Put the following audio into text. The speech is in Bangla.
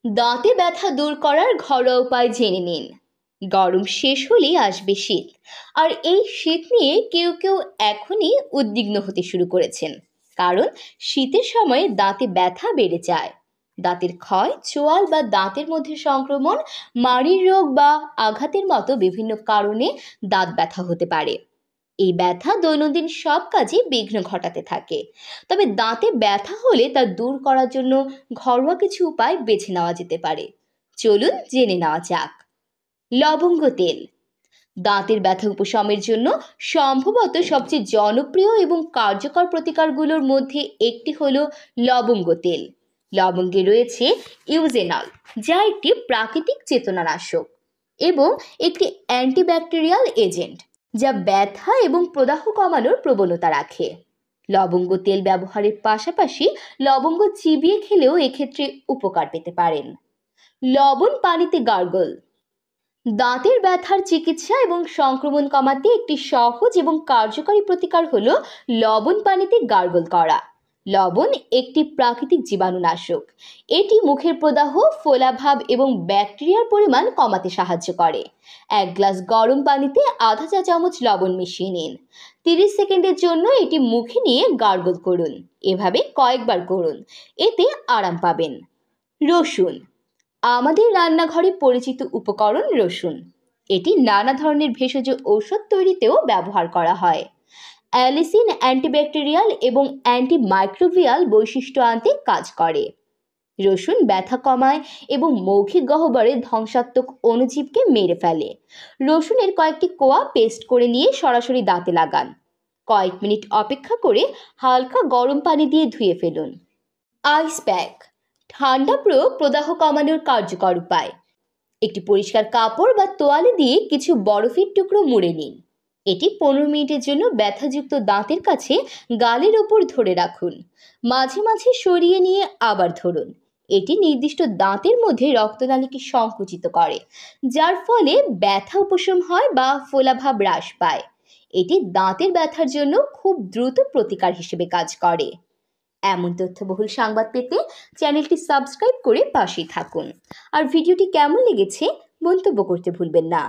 দাঁতে ব্যথা দূর করার ঘরোয়া উপায় জেনে নিন। গরম শেষ হলেই আসবে শীত, আর এই শীত নিয়ে কেউ কেউ এখনই উদ্বিগ্ন হতে শুরু করেছেন, কারণ শীতের সময় দাঁতে ব্যথা বেড়ে যায়। দাঁতের ক্ষয়, চোয়াল বা দাঁতের মধ্যে সংক্রমণ, মাড়ির রোগ বা আঘাতের মতো বিভিন্ন কারণে দাঁত ব্যথা হতে পারে। এই ব্যথা দৈনন্দিন সব কাজে বিঘ্ন ঘটাতে থাকে। তবে দাঁতে ব্যথা হলে তা দূর করার জন্য ঘরোয়া কিছু উপায় বেছে নেওয়া যেতে পারে। চলুন জেনে নেওয়া যাক। লবঙ্গ তেল দাঁতের ব্যথা উপশমের জন্য সম্ভবত সবচেয়ে জনপ্রিয় এবং কার্যকর প্রতিকারগুলোর মধ্যে একটি হলো লবঙ্গ তেল। লবঙ্গে রয়েছে ইউজেনল, যা একটি প্রাকৃতিক চেতনানাশক এবং একটি অ্যান্টিব্যাকটেরিয়াল এজেন্ট, যা ব্যথা এবং প্রদাহ কমানোর প্রবণতা রাখে। লবঙ্গ তেল ব্যবহারের পাশাপাশি লবঙ্গ চিবিয়ে খেলেও এক্ষেত্রে উপকার পেতে পারেন। লবণ পানিতে গার্গল দাঁতের ব্যথার চিকিৎসা এবং সংক্রমণ কমাতে একটি সহজ এবং কার্যকরী প্রতিকার হলো লবণ পানিতে গার্গল করা। লবণ একটি প্রাকৃতিক জীবাণুনাশক। এটি মুখের প্রদাহ, ফোলাভাব এবং ব্যাকটেরিয়ার পরিমাণ কমাতে সাহায্য করে। 1 গ্লাস গরম পানিতে আধা চা চামচ লবণ মিশিয়ে নিন। 30 সেকেন্ডের জন্য এটি মুখে নিয়ে গার্গল করুন। এভাবে কয়েকবার করুন, এতে আরাম পাবেন। রসুন আমাদের রান্নাঘরে পরিচিত উপকরণ রসুন। এটি নানা ধরনের ভেষজ ঔষধ তৈরিতেও ব্যবহার করা হয়। অ্যালিসিন অ্যান্টিব্যাকটেরিয়াল এবং অ্যান্টিমাইক্রোবিয়াল বৈশিষ্ট্য আনতে কাজ করে। রসুন ব্যথা কমায় এবং মৌখিক গহ্বরে ধ্বংসাত্মক অণুজীবকে মেরে ফেলে। রসুনের কয়েকটি কোয়া পেস্ট করে নিয়ে সরাসরি দাঁতে লাগান। কয়েক মিনিট অপেক্ষা করে হালকা গরম পানি দিয়ে ধুয়ে ফেলুন। আইস প্যাক ঠান্ডা প্রয়োগ প্রদাহ কমানোর কার্যকর উপায়। একটি পরিষ্কার কাপড় বা তোয়ালে দিয়ে কিছু বরফের টুকরো মুড়ে নিন। এটি 15 মিনিটের জন্য ব্যথাযুক্ত দাঁতের কাছে গালের ওপর ধরে রাখুন। মাঝে মাঝে সরিয়ে নিয়ে আবার ধরুন। এটি নির্দিষ্ট দাঁতের মধ্যে রক্তনালীকে সংকুচিত করে, যার ফলে ব্যথা উপশম হয় বা ফোলাভাব হ্রাস পায়। এটি দাঁতের ব্যথার জন্য খুব দ্রুত প্রতিকার হিসেবে কাজ করে। এমন তথ্যবহুল সংবাদ পেতে চ্যানেলটি সাবস্ক্রাইব করে পাশেই থাকুন। আর ভিডিওটি কেমন লেগেছে মন্তব্য করতে ভুলবেন না।